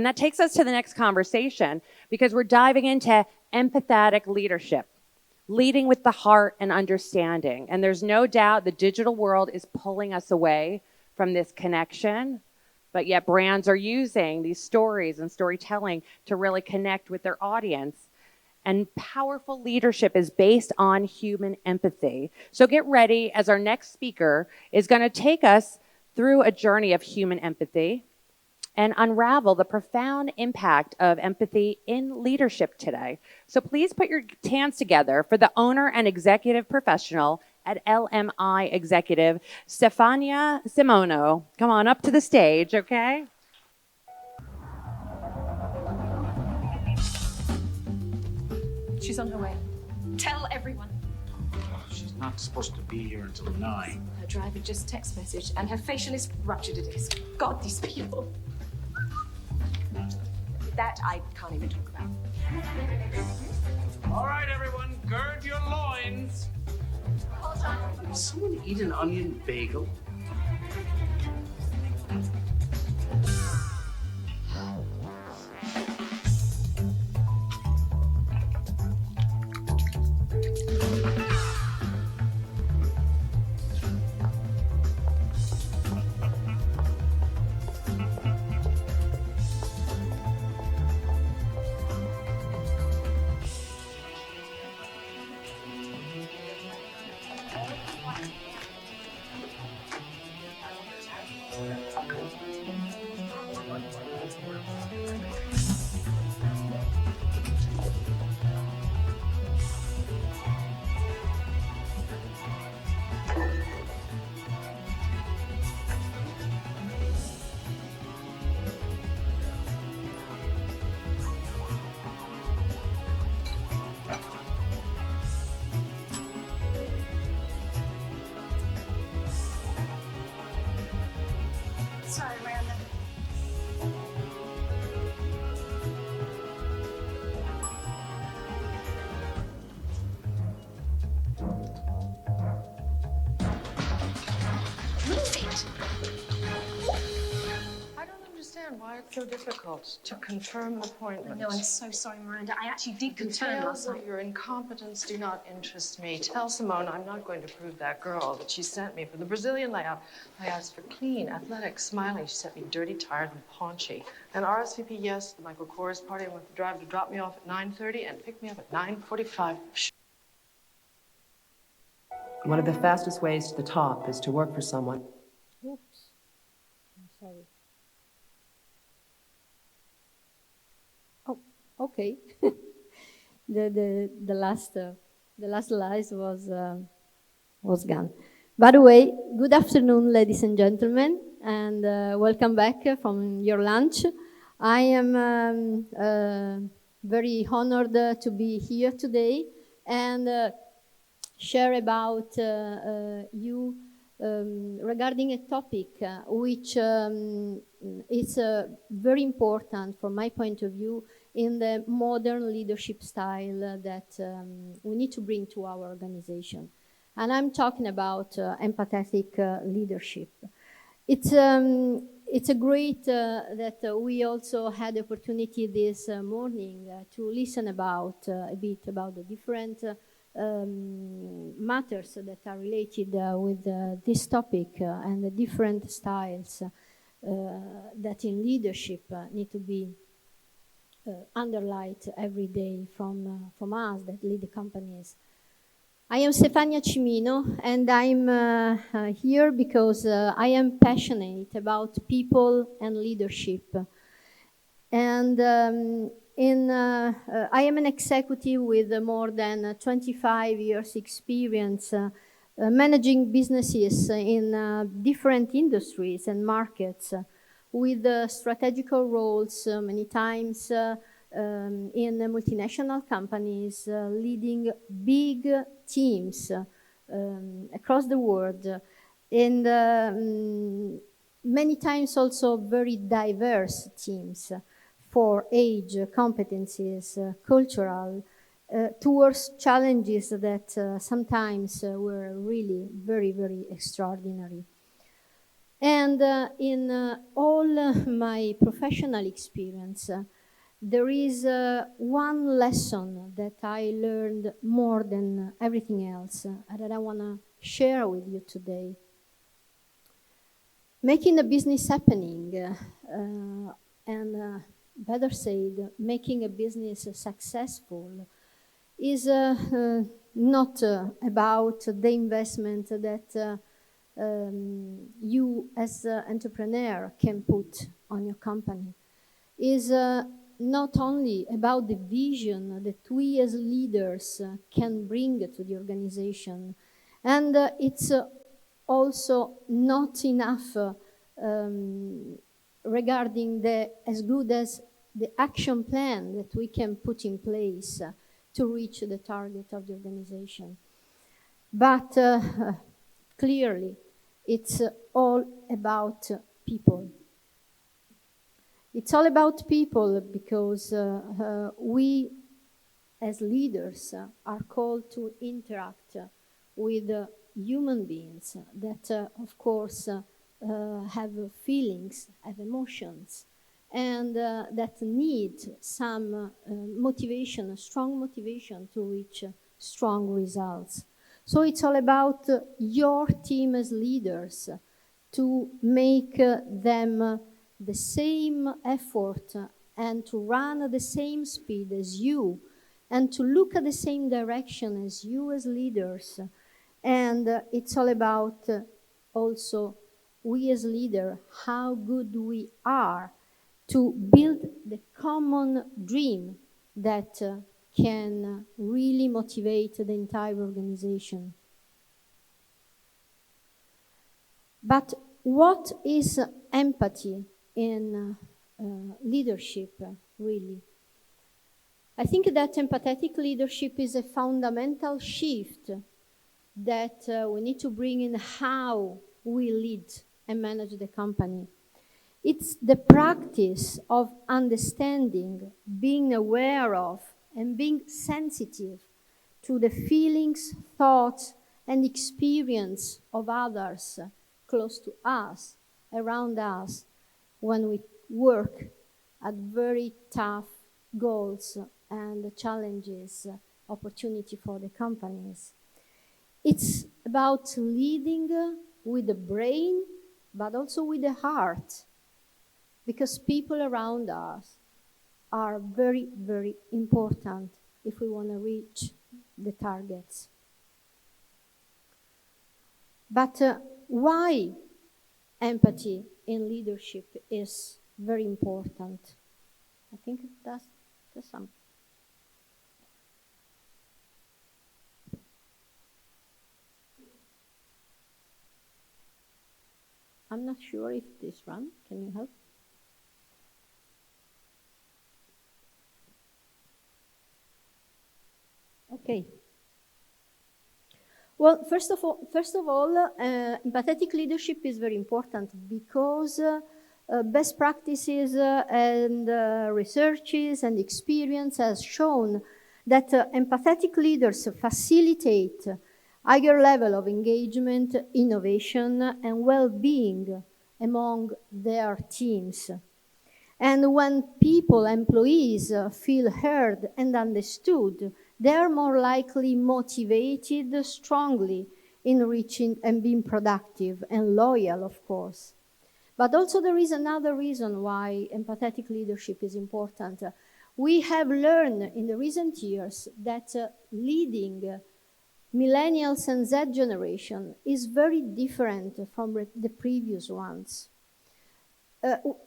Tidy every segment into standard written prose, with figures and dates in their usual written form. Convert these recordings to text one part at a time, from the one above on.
And that takes us to the next conversation because we're diving into empathetic leadership, leading with the heart and understanding. And there's no doubt the digital world is pulling us away from this connection, but yet brands are using these stories and storytelling to really connect with their audience. And powerful leadership is based on human empathy. So get ready, as our next speaker is going to take us through a journey of human empathy and unravel the profound impact of empathy in leadership today. So please put your hands together for the owner and executive professional at LMI Executive, Stefania Cimino. Come on up to the stage, okay? She's on her way. Tell everyone. She's not supposed to be here until 9. Her driver just text messaged, and her facial is ruptured a disc. God, these people. That I can't even talk about. All right, everyone, gird your loins. Did someone eat an onion bagel? Sorry, Miranda. Move it. I don't understand why it's so difficult to confirm an appointment. No, I'm so sorry, Miranda. I actually did confirm last Details night. of your incompetence do not interest me. Tell Simone I'm not going to prove that girl that she sent me for the Brazilian layout. I asked for clean, athletic, smiling. She sent me dirty, tired, and paunchy. And RSVP, yes, the Michael Kors party. I want the driver to drop me off at 9:30 and pick me up at 9:45. One of the fastest ways to the top is to work for someone. Oops, I'm sorry. Oh, okay. the last slide was gone. By the way, good afternoon, ladies and gentlemen, and welcome back from your lunch. I am very honored to be here today and share about you regarding a topic which is very important from my point of view in the modern leadership style that we need to bring to our organization. And I'm talking about empathetic leadership. It's a great that we also had the opportunity this morning to listen about a bit about the different matters that are related with this topic and the different styles that in leadership need to be underlined every day from us that lead the companies. I am Stefania Cimino, and I'm here because I am passionate about people and leadership. And I am an executive with more than 25 years experience managing businesses in different industries and markets with strategical roles many times in multinational companies, leading big teams across the world, and many times also very diverse teams for age, competencies, cultural, towards challenges that sometimes were really very, very extraordinary. And in all my professional experience, there is one lesson that I learned more than everything else that I want to share with you today. Making a business happening, and better said, making a business successful is not about the investment that you as an entrepreneur can put on your company. Is not only about the vision that we as leaders can bring to the organization, and it's also not enough regarding as good as the action plan that we can put in place to reach the target of the organization. But clearly, it's all about people. It's all about people because we, as leaders, are called to interact with human beings that, of course, have feelings, have emotions, and that need some motivation, a strong motivation to reach strong results. So it's all about your team as leaders to make them the same effort and to run at the same speed as you and to look at the same direction as you as leaders. And it's all about also we as leaders, how good we are to build the common dream that can really motivate the entire organization. But what is empathy in leadership, really? I think that empathetic leadership is a fundamental shift that we need to bring in how we lead and manage the company. It's the practice of understanding, being aware of, and being sensitive to the feelings, thoughts, and experience of others close to us, around us, when we work at very tough goals and challenges, opportunity for the companies. It's about leading with the brain, but also with the heart, because people around us are very, very important if we want to reach the targets. But why empathy in leadership is very important? I think that's some. I'm not sure if this runs. Can you help? Okay. Well, first of all, empathetic leadership is very important because best practices and researches and experience has shown that empathetic leaders facilitate higher level of engagement, innovation, and well-being among their teams. And when people, employees, feel heard and understood, they are more likely motivated strongly in reaching and being productive and loyal, of course. But also there is another reason why empathetic leadership is important. We have learned in the recent years that leading millennials and Z generation is very different from the previous ones.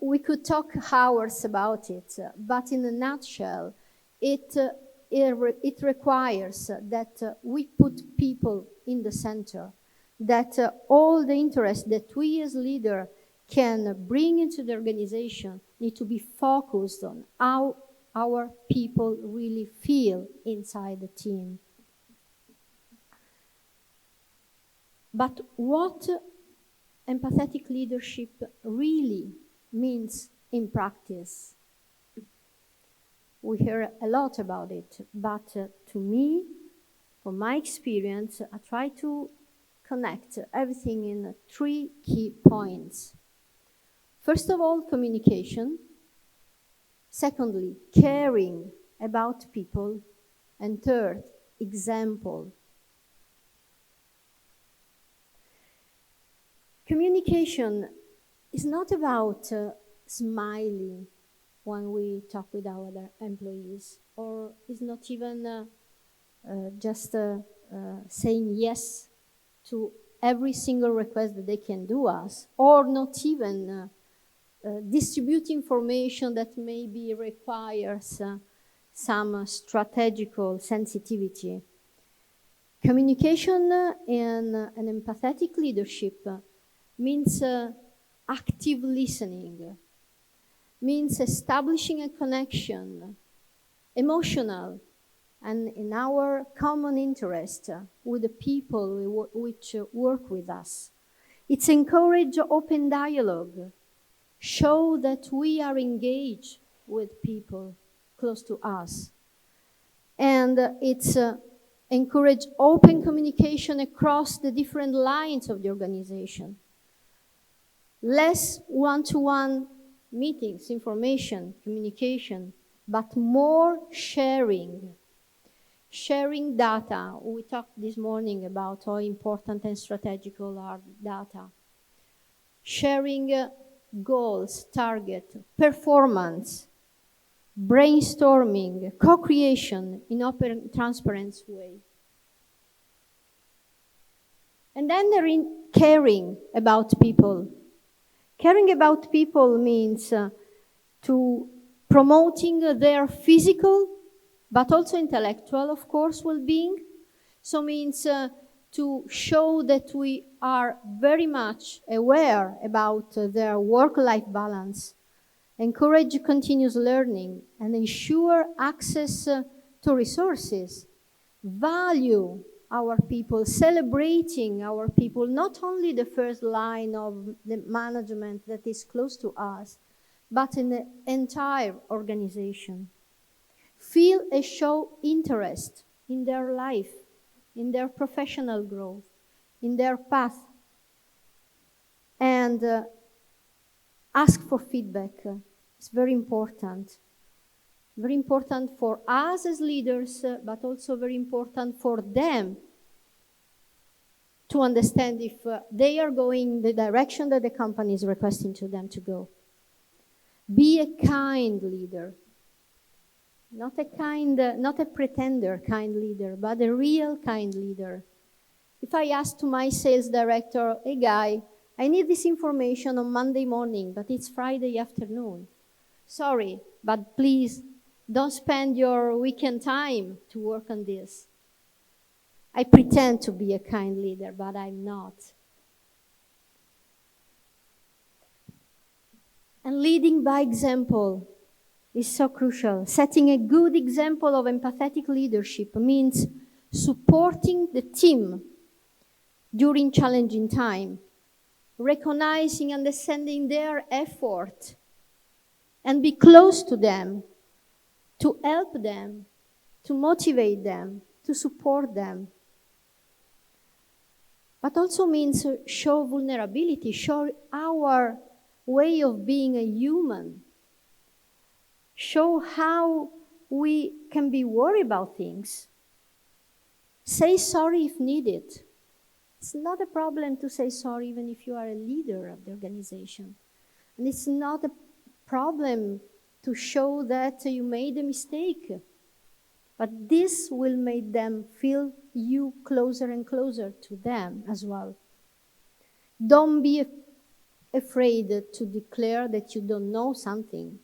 We could talk hours about it, but in a nutshell, it requires that we put people in the center, that all the interests that we as leaders can bring into the organization need to be focused on how our people really feel inside the team. But what empathetic leadership really means in practice? We hear a lot about it, but to me, from my experience, I try to connect everything in 3 key points. First of all, communication. Secondly, caring about people. And third, example. Communication is not about smiling when we talk with our employees, or is not even just saying yes to every single request that they can do us, or not even distribute information that maybe requires some strategical sensitivity. Communication in an empathetic leadership means active listening, means establishing a connection, emotional, and in our common interest with the people which work with us. It's encourage open dialogue, show that we are engaged with people close to us. And it's encourage open communication across the different lines of the organization. Less one-to-one meetings, information, communication, but more sharing. Sharing data. We talked this morning about how important and strategical are data. Sharing goals, target, performance, brainstorming, co-creation in open, transparent way. And then there is caring about people. Caring about people means to promoting their physical, but also intellectual, of course, well-being. So means to show that we are very much aware about their work-life balance, encourage continuous learning, and ensure access to resources, value our people, celebrating our people, not only the first line of the management that is close to us, but in the entire organization. Feel and show interest in their life, in their professional growth, in their path, and ask for feedback. It's very important. Very important for us as leaders, but also very important for them to understand if they are going the direction that the company is requesting to them to go. Be a kind leader. Not a pretender kind leader, but a real kind leader. If I ask to my sales director, hey guy, I need this information on Monday morning, but it's Friday afternoon. Sorry, but please don't spend your weekend time to work on this. I pretend to be a kind leader, but I'm not. And leading by example is so crucial. Setting a good example of empathetic leadership means supporting the team during challenging time, recognizing, understanding their effort, and be close to them, to help them, to motivate them, to support them. But also means show vulnerability, show our way of being a human, show how we can be worried about things. Say sorry if needed. It's not a problem to say sorry even if you are a leader of the organization. And it's not a problem to show that you made a mistake. But this will make them feel you closer and closer to them as well. Don't be afraid to declare that you don't know something.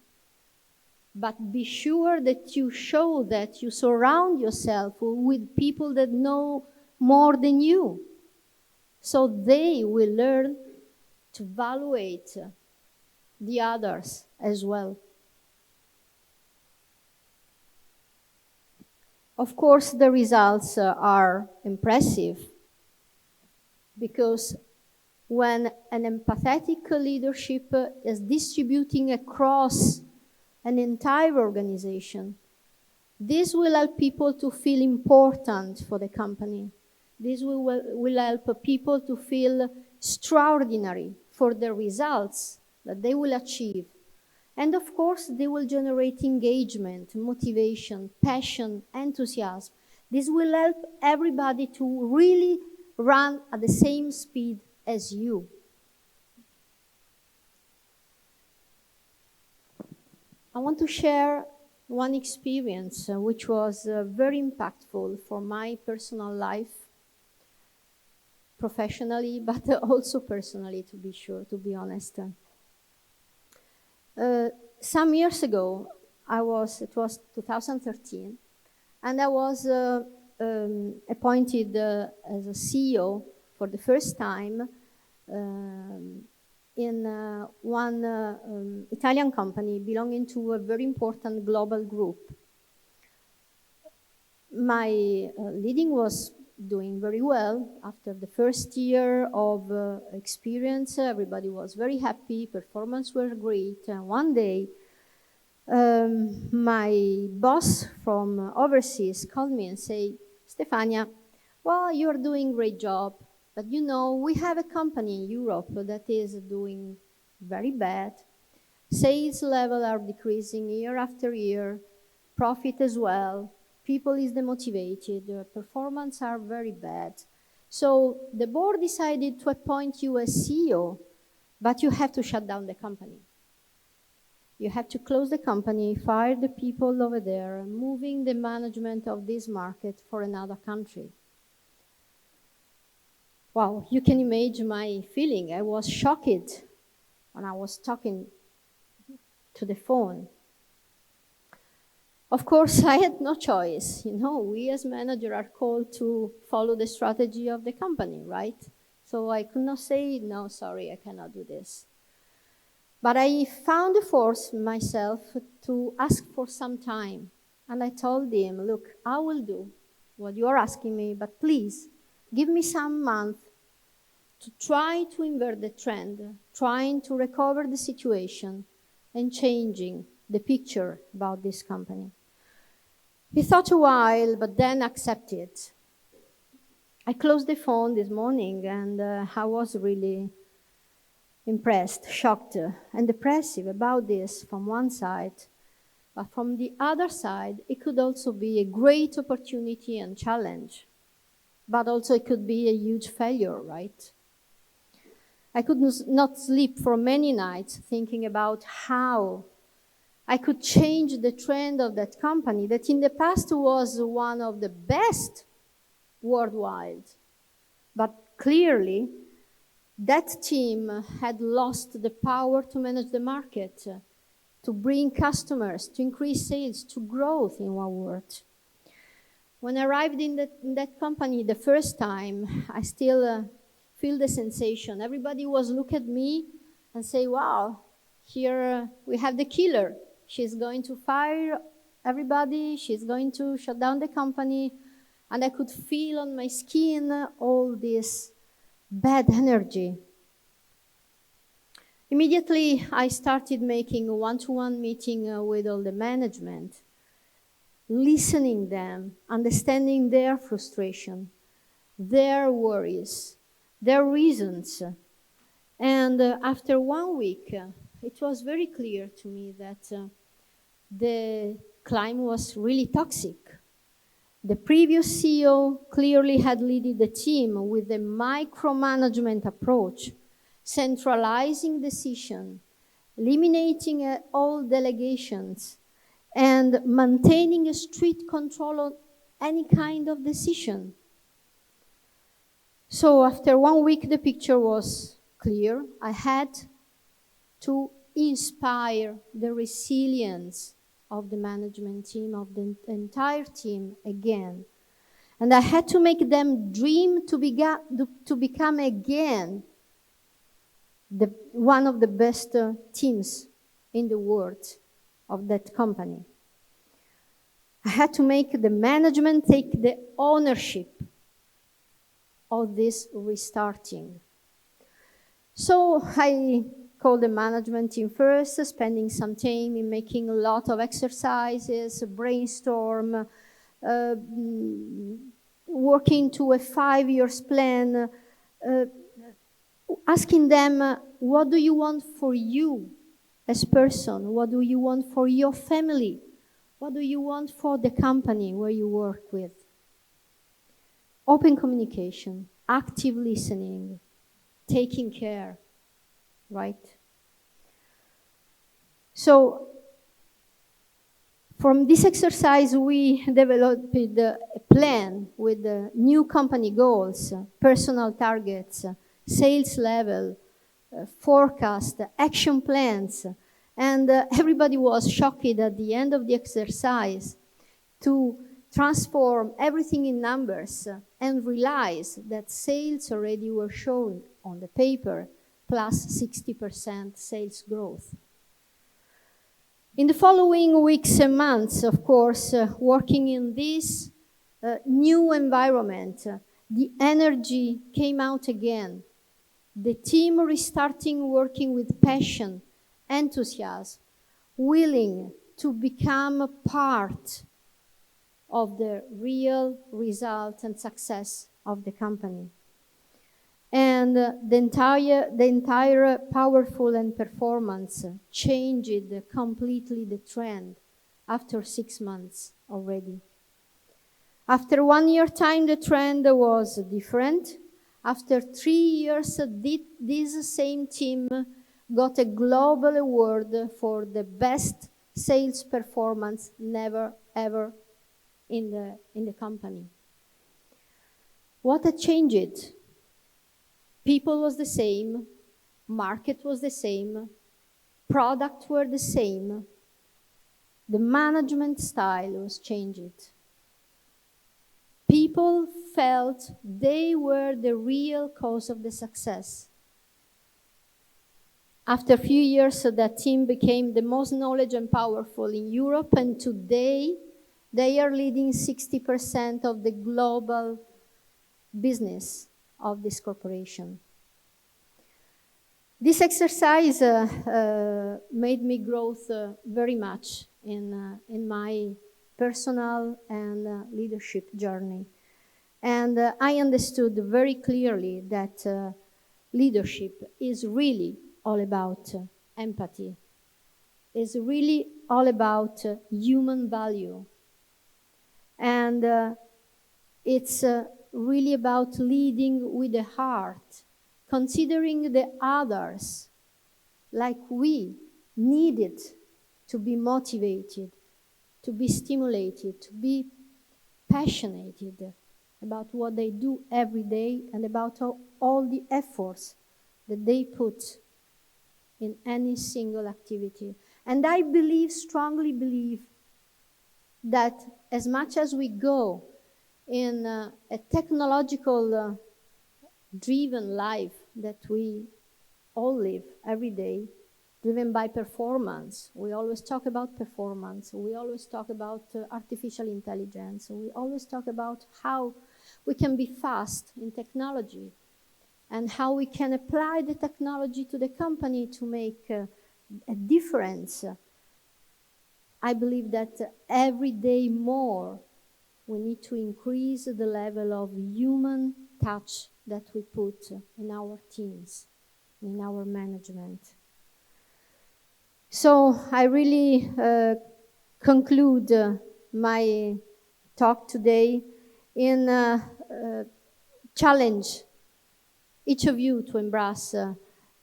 But be sure that you show that you surround yourself with people that know more than you. So they will learn to evaluate the others as well. Of course, the results are impressive because when an empathetic leadership is distributing across an entire organization, this will help people to feel important for the company, This will help people to feel extraordinary for the results that they will achieve. And of course, they will generate engagement, motivation, passion, enthusiasm. This will help everybody to really run at the same speed as you. I want to share one experience which was very impactful for my personal life, professionally, but also personally, to be sure, to be honest. Some years ago, it was 2013, and I was appointed as a CEO for the first time in one Italian company belonging to a very important global group. My leading was doing very well. After the first year of experience, everybody was very happy, performance were great. And one day, my boss from overseas called me and said, Stefania, well, you're doing a great job, but you know, we have a company in Europe that is doing very bad. Sales level are decreasing year after year, profit as well. People is demotivated, performance are very bad. So the board decided to appoint you as CEO, but you have to shut down the company. You have to close the company, fire the people over there, moving the management of this market for another country. Wow, you can imagine my feeling. I was shocked when I was talking to the phone. Of course, I had no choice. You know, we as manager are called to follow the strategy of the company, right? So I could not say, no, sorry, I cannot do this. But I found the force myself to ask for some time. And I told him, look, I will do what you are asking me, but please give me some month to try to invert the trend, trying to recover the situation and changing the picture about this company. He thought a while, but then accepted. I closed the phone this morning and I was really impressed, shocked, and depressive about this from one side. But from the other side, it could also be a great opportunity and challenge. But also it could be a huge failure, right? I could not sleep for many nights thinking about how I could change the trend of that company that in the past was one of the best worldwide. But clearly, that team had lost the power to manage the market, to bring customers, to increase sales, to growth, in one word. When I arrived in that company the first time, I still feel the sensation. Everybody was look at me and say, wow, here we have the killer. She's going to fire everybody. She's going to shut down the company. And I could feel on my skin all this bad energy. Immediately, I started making a one-to-one meeting with all the management, listening them, understanding their frustration, their worries, their reasons. And after 1 week, it was very clear to me that the climate was really toxic. The previous CEO clearly had led the team with a micromanagement approach, centralizing decision, eliminating all delegations, and maintaining a strict control on any kind of decision. So after 1 week, the picture was clear. I had to inspire the resilience of the management team, of the entire team again. And I had to make them dream to become again one of the best teams in the world of that company. I had to make the management take the ownership of this restarting. So I called the management team first, spending some time in making a lot of exercises, brainstorm, working to a 5-year plan, asking them, what do you want for you as person? What do you want for your family? What do you want for the company where you work with? Open communication, active listening, taking care, right? So, from this exercise, we developed a plan with new company goals, personal targets, sales level, forecast, action plans, and everybody was shocked at the end of the exercise to transform everything in numbers and realize that sales already were shown on the paper, plus 60% sales growth. In the following weeks and months, of course, working in this new environment, the energy came out again. The team restarting working with passion, enthusiasm, willing to become a part of the real result and success of the company. And the entire powerful and performance changed completely the trend after 6 months already. After 1 year time, the trend was different. After 3 years, this same team got a global award for the best sales performance never ever in the company. What had changed? People was the same, market was the same, products were the same, the management style was changed. People felt they were the real cause of the success. After a few years, that team became the most knowledge and powerful in Europe, and today they are leading 60% of the global business of this corporation. This exercise made me grow very much in my personal and leadership journey. And I understood very clearly that leadership is really all about empathy. It's really all about human value. And it's really about leading with the heart, considering the others like we needed to be motivated, to be stimulated, to be passionate about what they do every day and about all the efforts that they put in any single activity. And I strongly believe, that as much as we go in a technological driven life that we all live every day, driven by performance. We always talk about performance. We always talk about artificial intelligence. We always talk about how we can be fast in technology and how we can apply the technology to the company to make a difference. I believe that every day more we need to increase the level of human touch that we put in our teams, in our management. So I really conclude my talk today in challenge each of you to embrace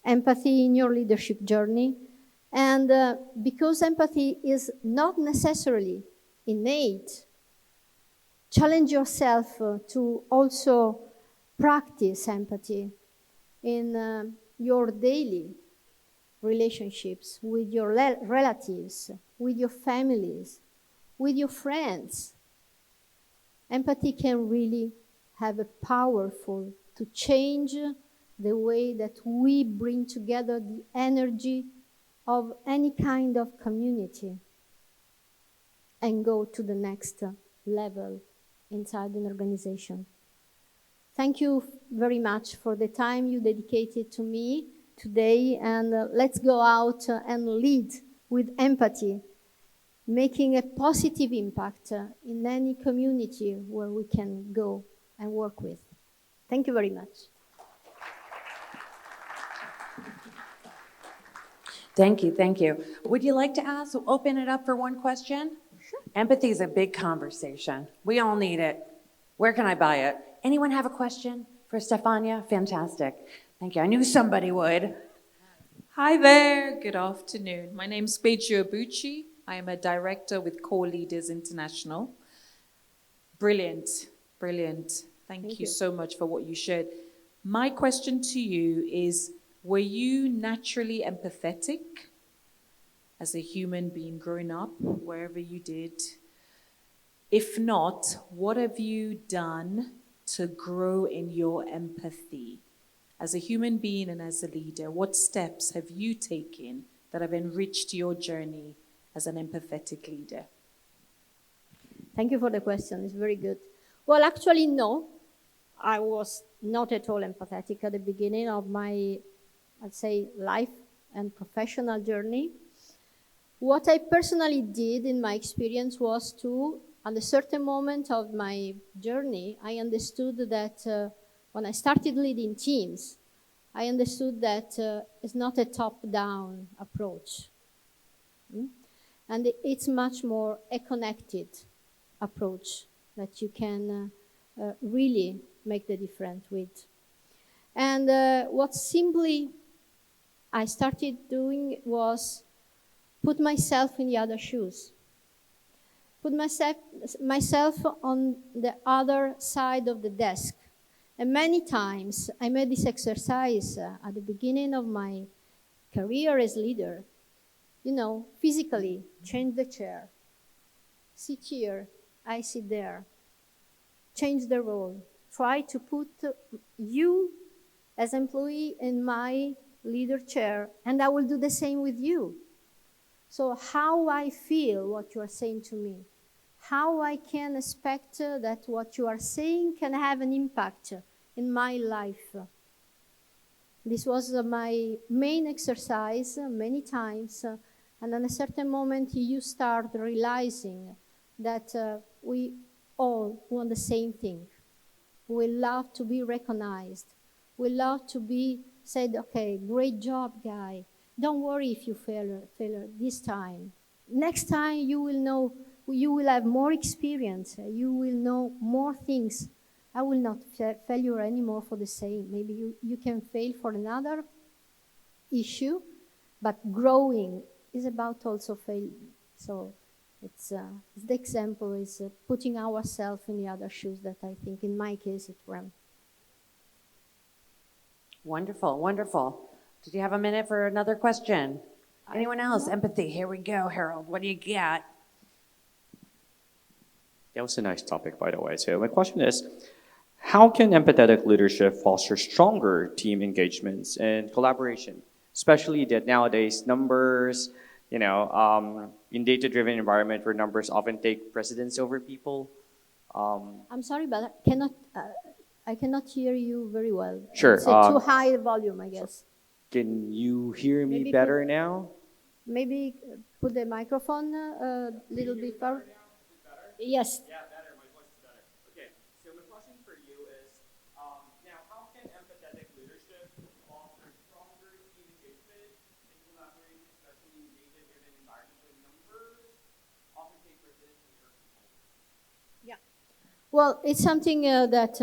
empathy in your leadership journey. And because empathy is not necessarily innate, challenge yourself to also practice empathy in your daily relationships with your relatives, with your families, with your friends. Empathy can really have a powerful to change the way that we bring together the energy of any kind of community and go to the next level inside an organization. Thank you very much for the time you dedicated to me today, and let's go out and lead with empathy, making a positive impact in any community where we can go and work with. Thank you very much. Thank you, thank you. Would you like to open it up for one question? Sure. Empathy is a big conversation. We all need it. Where can I buy it? Anyone have a question for Stefania? Fantastic. Thank you. I knew somebody would. Hi there, good afternoon. My name's Paige Obuchi. I am a director with Core Leaders International. Brilliant, brilliant. Thank you so much for what you shared. My question to you is, were you naturally empathetic as a human being growing up, wherever you did? If not, what have you done to grow in your empathy? As a human being and as a leader, what steps have you taken that have enriched your journey as an empathetic leader? Thank you for the question. It's very good. Well, actually, no. I was not at all empathetic at the beginning of my, I'd say, life and professional journey. What I personally did in my experience was to, at a certain moment of my journey, I understood that when I started leading teams, I understood that it's not a top-down approach. And it's much more a connected approach that you can really make the difference with. And what simply I started doing was put myself in the other shoes. Put myself on the other side of the desk. And many times I made this exercise at the beginning of my career as leader. You know, physically change the chair. Sit here, I sit there. Change the role. Try to put you as employee in my leader chair, and I will do the same with you. So how I feel what you are saying to me, how I can expect that what you are saying can have an impact in my life. This was my main exercise many times, and at a certain moment you start realizing that we all want the same thing. We love to be recognized. We love to be said, okay, great job, guy. Don't worry if you fail this time. Next time you will know, you will have more experience. You will know more things. I will not fail you anymore for the same. Maybe you can fail for another issue, but growing is about also failing. So it's the example is putting ourselves in the other shoes that I think in my case it ran. Wonderful, wonderful. Did you have a minute for another question? Anyone else? Empathy. Here we go, Harold. What do you got? That was a nice topic, by the way. So my question is, how can empathetic leadership foster stronger team engagements and collaboration, especially that nowadays numbers, in data-driven environment where numbers often take precedence over people? I'm sorry, but I cannot hear you very well. Sure. It's too high a volume, I guess. Can you hear me Maybe better now? Maybe put the microphone a little bit far. Yes. Yeah, better. My voice is better. Okay. So my question for you is, now how can empathetic leadership foster stronger team engagement and collaboration, especially in data-driven environments where numbers often take precedence over people? Yeah. Well, it's something that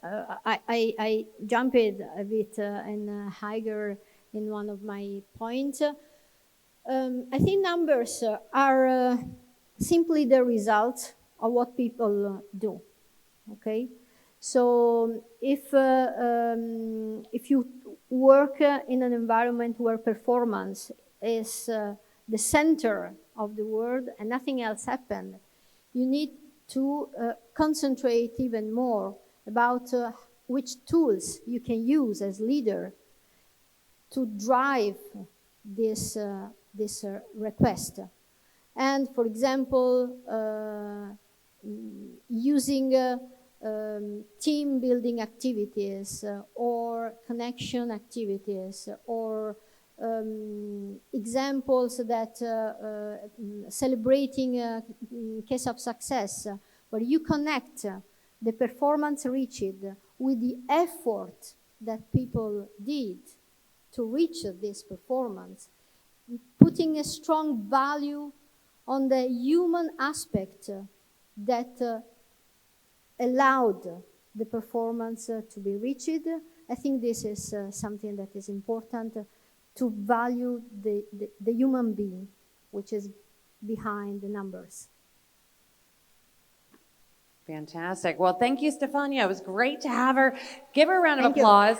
I jumped a bit and higher in one of my points. I think numbers are simply the result of what people do. Okay, so if you work in an environment where performance is the center of the world and nothing else happens, you need to concentrate even more about which tools you can use as leader to drive this request. And for example, using team building activities or connection activities or examples that celebrating case of success where you connect the performance reached with the effort that people did to reach this performance, putting a strong value on the human aspect that allowed the performance to be reached. I think this is something that is important, to value the human being, which is behind the numbers. Fantastic. Well, thank you, Stefania. It was great to have her. Give her a round of Thank you. applause.